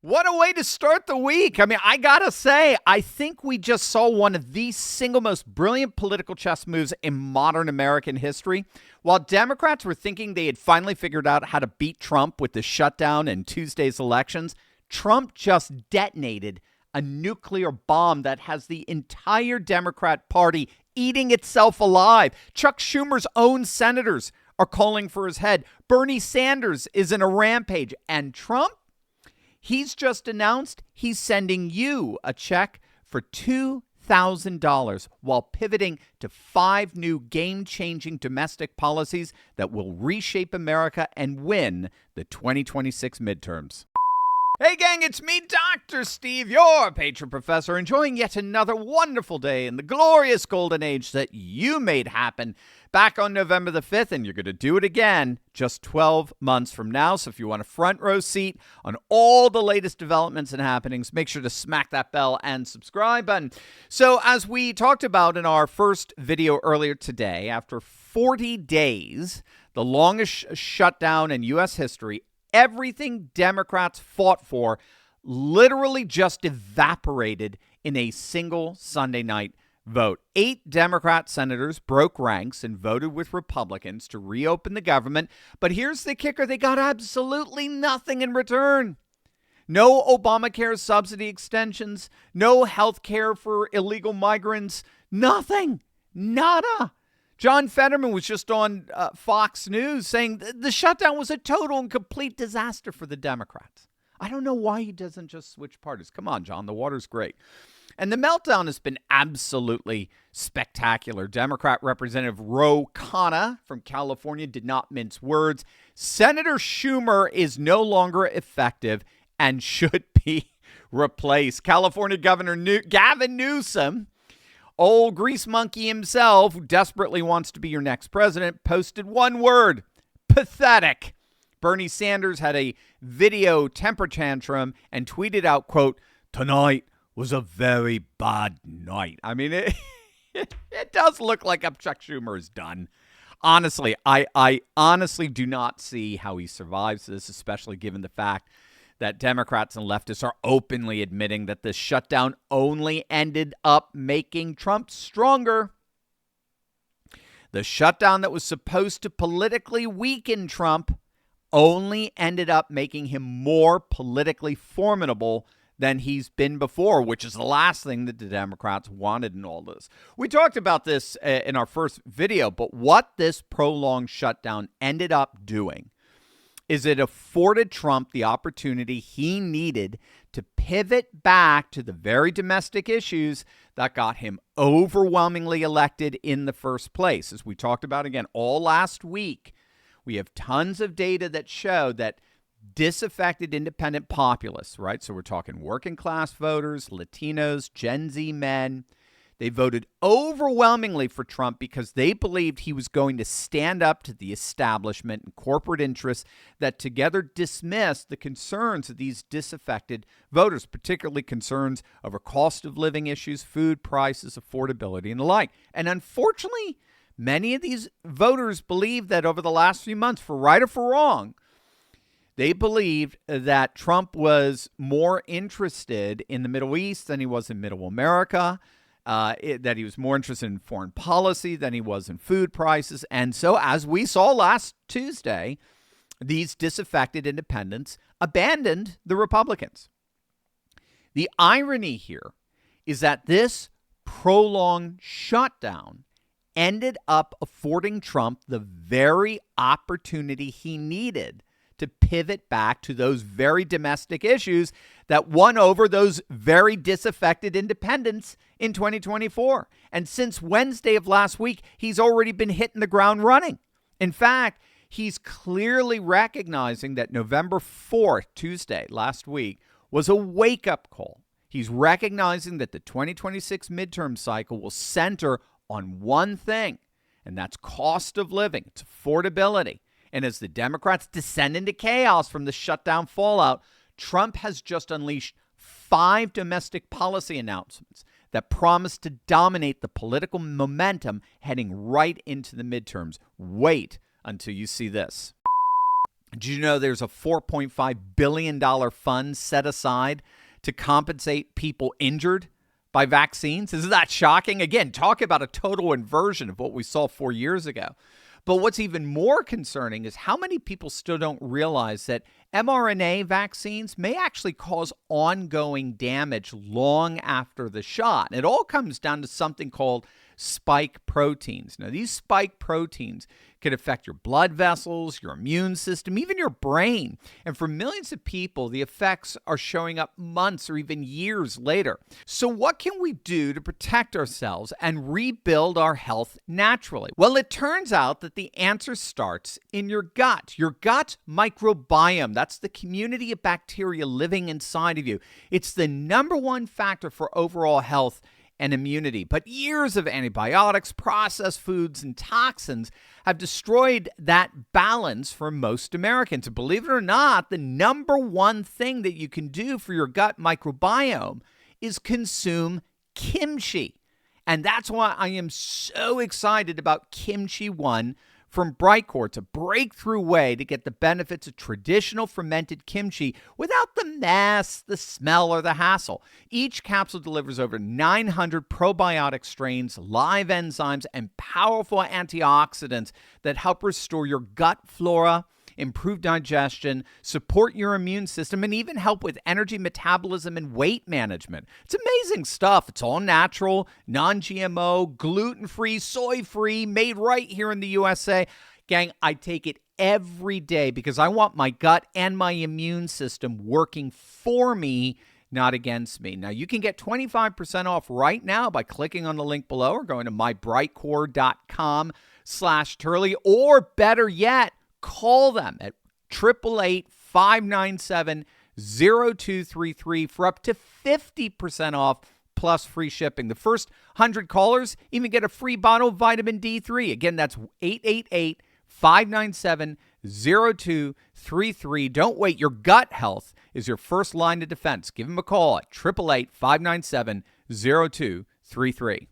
What a way to start the week. I mean, I gotta say, I think we just saw one of the single most brilliant political chess moves in modern American history. While Democrats were thinking they had finally figured out how to beat Trump with the shutdown and Tuesday's elections, Trump just detonated a nuclear bomb that has the entire Democrat Party eating itself alive. Chuck Schumer's own senators are calling for his head. Bernie Sanders is in a rampage. And Trump? He's just announced he's sending you a check for $2,000 while pivoting to 5 new game-changing domestic policies that will reshape America and win the 2026 midterms. Hey gang, it's me, Dr. Steve, your patron professor, enjoying yet another wonderful day in the glorious golden age that you made happen back on November the 5th, and you're going to do it again just 12 months from now. So if you want a front row seat on all the latest developments and happenings, make sure to smack that bell and subscribe button. So as we talked about in our first video earlier today, after 40 days, the longest shutdown in U.S. history, everything Democrats fought for literally just evaporated in a single Sunday night vote. 8 Democrat senators broke ranks and voted with Republicans to reopen the government. But here's the kicker. They got absolutely nothing in return. No Obamacare subsidy extensions, no health care for illegal migrants, nothing, nada. John Fetterman was just on Fox News saying the shutdown was a total and complete disaster for the Democrats. I don't know why he doesn't just switch parties. Come on, John, the water's great. And the meltdown has been absolutely spectacular. Democrat Representative Ro Khanna from California did not mince words. Senator Schumer is no longer effective and should be replaced. California Governor Gavin Newsom, old grease monkey himself, who desperately wants to be your next president, posted one word: pathetic. Bernie Sanders had a video temper tantrum and tweeted out, quote, "Tonight was a very bad night." I mean, it does look like Chuck Schumer is done. Honestly, I honestly do not see how he survives this, especially given the fact that Democrats and leftists are openly admitting that this shutdown only ended up making Trump stronger. The shutdown that was supposed to politically weaken Trump only ended up making him more politically formidable than he's been before, which is the last thing that the Democrats wanted in all this. We talked about this in our first video, but what this prolonged shutdown ended up doing is it afforded Trump the opportunity he needed to pivot back to the very domestic issues that got him overwhelmingly elected in the first place. As we talked about again all last week, we have tons of data that show that disaffected independent populists, right? So we're talking working class voters, Latinos, Gen Z men. They voted overwhelmingly for Trump because they believed he was going to stand up to the establishment and corporate interests that together dismissed the concerns of these disaffected voters, particularly concerns over cost of living issues, food prices, affordability, and the like. And unfortunately, many of these voters believe that over the last few months, for right or for wrong, they believed that Trump was more interested in the Middle East than he was in Middle America, that he was more interested in foreign policy than he was in food prices. And so, as we saw last Tuesday, these disaffected independents abandoned the Republicans. The irony here is that this prolonged shutdown ended up affording Trump the very opportunity he needed to pivot back to those very domestic issues that won over those very disaffected independents in 2024. And since Wednesday of last week, he's already been hitting the ground running. In fact, he's clearly recognizing that November 4th, Tuesday, last week, was a wake-up call. He's recognizing that the 2026 midterm cycle will center on one thing, and that's cost of living. It's affordability. And as the Democrats descend into chaos from the shutdown fallout, Trump has just unleashed 5 domestic policy announcements that promise to dominate the political momentum heading right into the midterms. Wait until you see this. Did you know there's a $4.5 billion fund set aside to compensate people injured by vaccines? Isn't that shocking? Again, talk about a total inversion of what we saw 4 years ago. But what's even more concerning is how many people still don't realize that mRNA vaccines may actually cause ongoing damage long after the shot. It all comes down to something called spike proteins. Now, these spike proteins can affect your blood vessels, your immune system, even your brain. And for millions of people, the effects are showing up months or even years later. So what can we do to protect ourselves and rebuild our health naturally? Well, it turns out that the answer starts in your gut microbiome. That's the community of bacteria living inside of you. It's the number one factor for overall health and immunity. But years of antibiotics, processed foods, and toxins have destroyed that balance for most Americans. And believe it or not, the number one thing that you can do for your gut microbiome is consume kimchi. And that's why I am so excited about Kimchi 1 from Brightcore. It's a breakthrough way to get the benefits of traditional fermented kimchi without the mess, the smell, or the hassle. Each capsule delivers over 900 probiotic strains, live enzymes, and powerful antioxidants that help restore your gut flora, improve digestion, support your immune system, and even help with energy metabolism and weight management. It's amazing stuff. It's all natural, non-GMO, gluten-free, soy-free, made right here in the USA. Gang, I take it every day because I want my gut and my immune system working for me, not against me. Now, you can get 25% off right now by clicking on the link below or going to mybrightcore.com/Turley, or better yet, call them at 888-597-0233 for up to 50% off plus free shipping. The first 100 callers even get a free bottle of vitamin D3. Again, that's 888-597-0233. Don't wait. Your gut health is your first line of defense. Give them a call at 888-597-0233.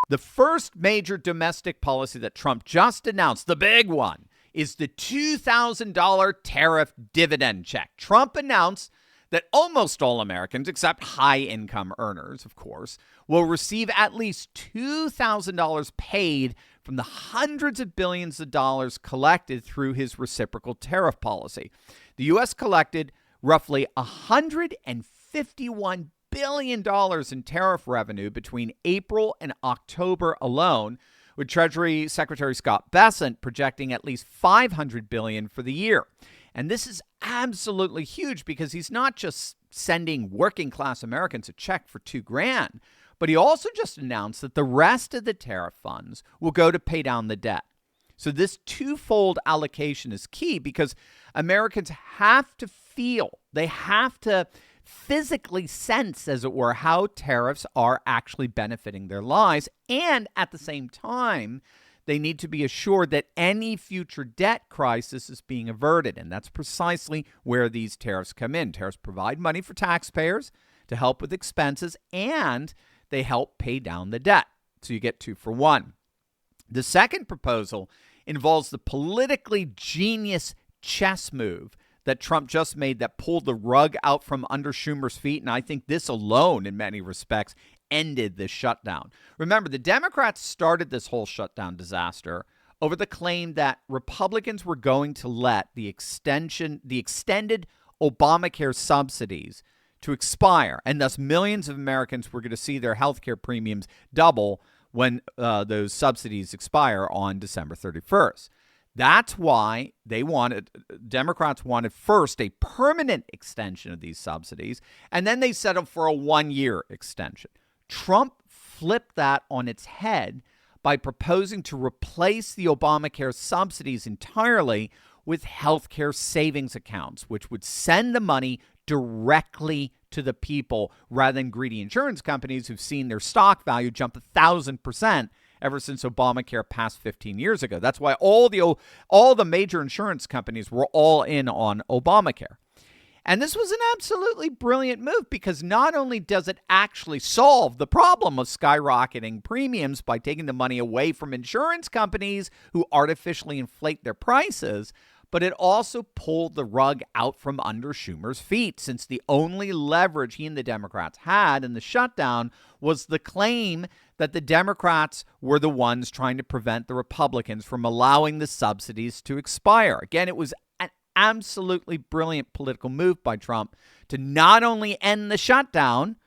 The first major domestic policy that Trump just announced, the big one, is the $2,000 tariff dividend check. Trump announced that almost all Americans, except high-income earners, of course, will receive at least $2,000 paid from the hundreds of billions of dollars collected through his reciprocal tariff policy. The U.S. collected roughly $151 billion in tariff revenue between April and October alone, with Treasury Secretary Scott Bessent projecting at least $500 billion for the year. And this is absolutely huge because he's not just sending working class Americans a check for $2,000, but he also just announced that the rest of the tariff funds will go to pay down the debt. So this twofold allocation is key because Americans have to feel, they have to physically sense, as it were, how tariffs are actually benefiting their lives. And at the same time, they need to be assured that any future debt crisis is being averted. And that's precisely where these tariffs come in. Tariffs provide money for taxpayers to help with expenses, and they help pay down the debt. So you get 2 for 1. The second proposal involves the politically genius chess move that Trump just made that pulled the rug out from under Schumer's feet. And I think this alone, in many respects, ended the shutdown. Remember, the Democrats started this whole shutdown disaster over the claim that Republicans were going to let the extended Obamacare subsidies to expire, and thus millions of Americans were going to see their health care premiums double when those subsidies expire on December 31st. That's why Democrats wanted first a permanent extension of these subsidies, and then they settled for a 1-year extension. Trump flipped that on its head by proposing to replace the Obamacare subsidies entirely with healthcare savings accounts, which would send the money directly to the people rather than greedy insurance companies who've seen their stock value jump 1,000% ever since Obamacare passed 15 years ago. That's why all the major insurance companies were all in on Obamacare. And this was an absolutely brilliant move because not only does it actually solve the problem of skyrocketing premiums by taking the money away from insurance companies who artificially inflate their prices, but it also pulled the rug out from under Schumer's feet, since the only leverage he and the Democrats had in the shutdown was the claim that the Democrats were the ones trying to prevent the Republicans from allowing the subsidies to expire. Again, it was an absolutely brilliant political move by Trump to not only end the shutdown,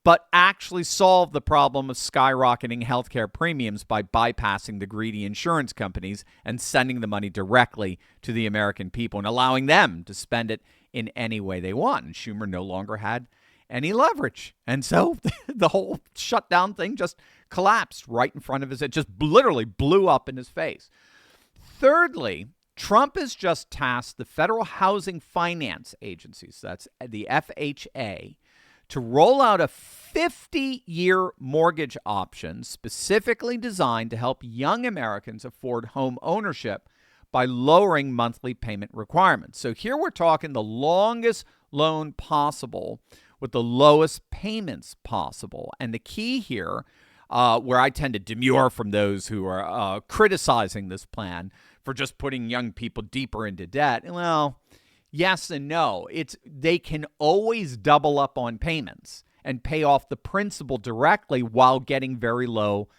but actually solve the problem of skyrocketing healthcare premiums by bypassing the greedy insurance companies and sending the money directly to the American people and allowing them to spend it in any way they want. And Schumer no longer had any leverage. And so the whole shutdown thing just collapsed right in front of his head, just literally blew up in his face. Thirdly, Trump has just tasked the Federal Housing Finance Agencies, that's the FHA, to roll out a 50-year mortgage option specifically designed to help young Americans afford home ownership by lowering monthly payment requirements. So here we're talking the longest loan possible with the lowest payments possible. And the key here, where I tend to demur from those who are criticizing this plan for just putting young people deeper into debt, well, yes and no. They can always double up on payments and pay off the principal directly while getting very low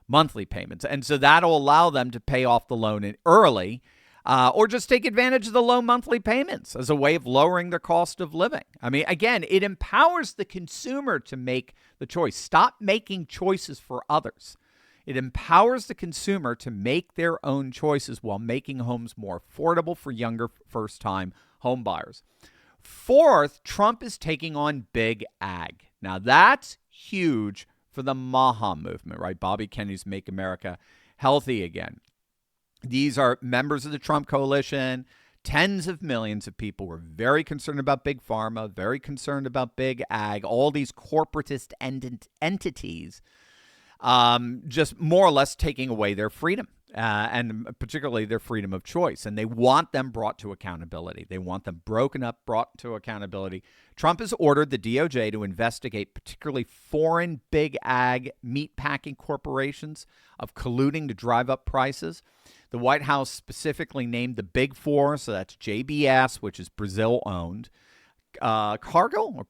monthly payments. And so that'll allow them to pay off the loan early or just take advantage of the low monthly payments as a way of lowering their cost of living. I mean, again, it empowers the consumer to make the choice. Stop making choices for others. It empowers the consumer to make their own choices while making homes more affordable for younger first-time home buyers. Fourth, Trump is taking on big ag. Now, that's huge for the MAHA movement, right? Bobby Kennedy's Make America Healthy Again. These are members of the Trump coalition. Tens of millions of people were very concerned about big pharma, very concerned about big ag, all these corporatist entities just more or less taking away their freedom. And particularly their freedom of choice. And they want them brought to accountability. They want them broken up, brought to accountability. Trump has ordered the DOJ to investigate particularly foreign big ag meatpacking corporations of colluding to drive up prices. The White House specifically named the Big Four, so that's JBS, which is Brazil-owned, Cargill,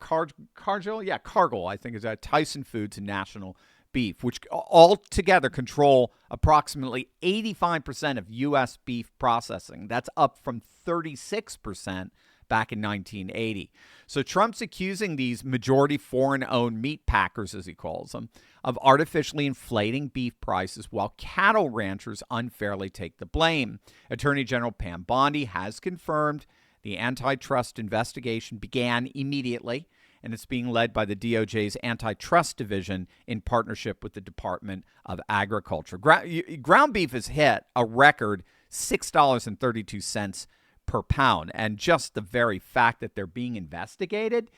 I think is that, Tyson Foods and National Beef, which all together control approximately 85% of U.S. beef processing. That's up from 36% back in 1980. So Trump's accusing these majority foreign-owned meat packers, as he calls them, of artificially inflating beef prices while cattle ranchers unfairly take the blame. Attorney General Pam Bondi has confirmed the antitrust investigation began immediately, and it's being led by the DOJ's antitrust division in partnership with the Department of Agriculture. Ground beef has hit a record $6.32 per pound, and just the very fact that they're being investigated,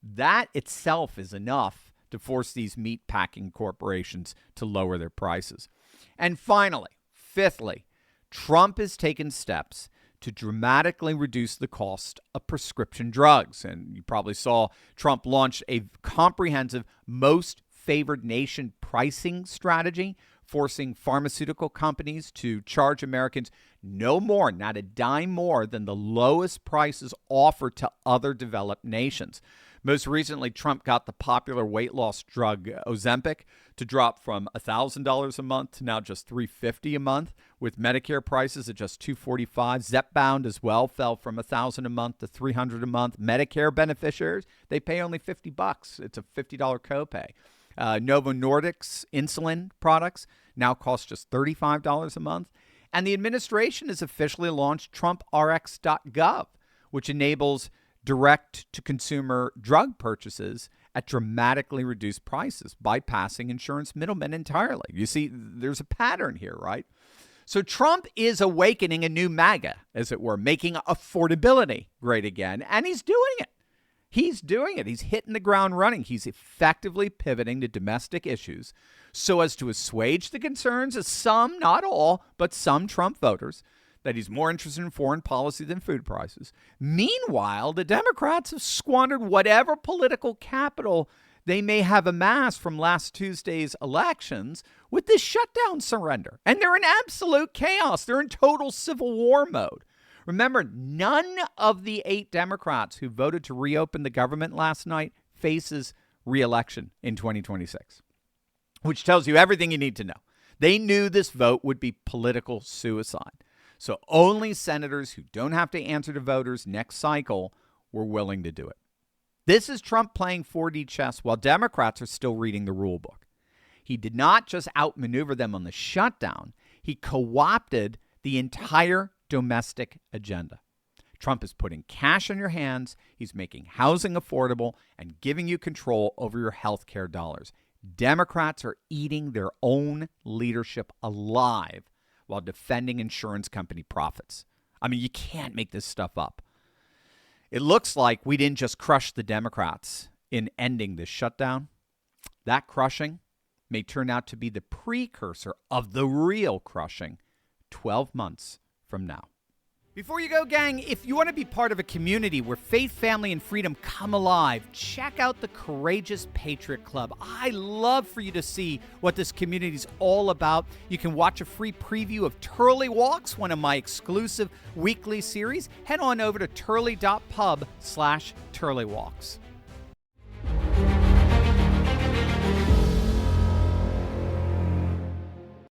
that itself is enough to force these meat packing corporations to lower their prices. And finally, fifthly, Trump has taken steps to dramatically reduce the cost of prescription drugs. And you probably saw Trump launch a comprehensive most favored nation pricing strategy, forcing pharmaceutical companies to charge Americans no more, not a dime more, than the lowest prices offered to other developed nations. Most recently, Trump got the popular weight loss drug Ozempic to drop from $1,000 a month to now just $350 a month, with Medicare prices at just $245. Zepbound as well fell from $1,000 a month to $300 a month. Medicare beneficiaries, they pay only $50. It's a $50 copay. Novo Nordisk's insulin products now cost just $35 a month. And the administration has officially launched TrumpRx.gov, which enables direct-to-consumer drug purchases at dramatically reduced prices, bypassing insurance middlemen entirely. You see, there's a pattern here, right? So Trump is awakening a new MAGA, as it were, making affordability great again, and he's doing it. He's doing it. He's hitting the ground running. He's effectively pivoting to domestic issues so as to assuage the concerns of some, not all, but some Trump voters, that he's more interested in foreign policy than food prices. Meanwhile, the Democrats have squandered whatever political capital they may have amassed from last Tuesday's elections with this shutdown surrender. And they're in absolute chaos. They're in total civil war mode. Remember, none of the 8 Democrats who voted to reopen the government last night faces re-election in 2026, which tells you everything you need to know. They knew this vote would be political suicide. So only senators who don't have to answer to voters next cycle were willing to do it. This is Trump playing 4D chess while Democrats are still reading the rule book. He did not just outmaneuver them on the shutdown. He co-opted the entire domestic agenda. Trump is putting cash in your hands. He's making housing affordable and giving you control over your health care dollars. Democrats are eating their own leadership alive while defending insurance company profits. I mean, you can't make this stuff up. It looks like we didn't just crush the Democrats in ending this shutdown. That crushing may turn out to be the precursor of the real crushing 12 months from now. Before you go, gang, if you want to be part of a community where faith, family, and freedom come alive, check out the Courageous Patriot Club. I love for you to see what this community is all about. You can watch a free preview of Turley Walks, one of my exclusive weekly series. Head on over to turley.pub/Turley Walks.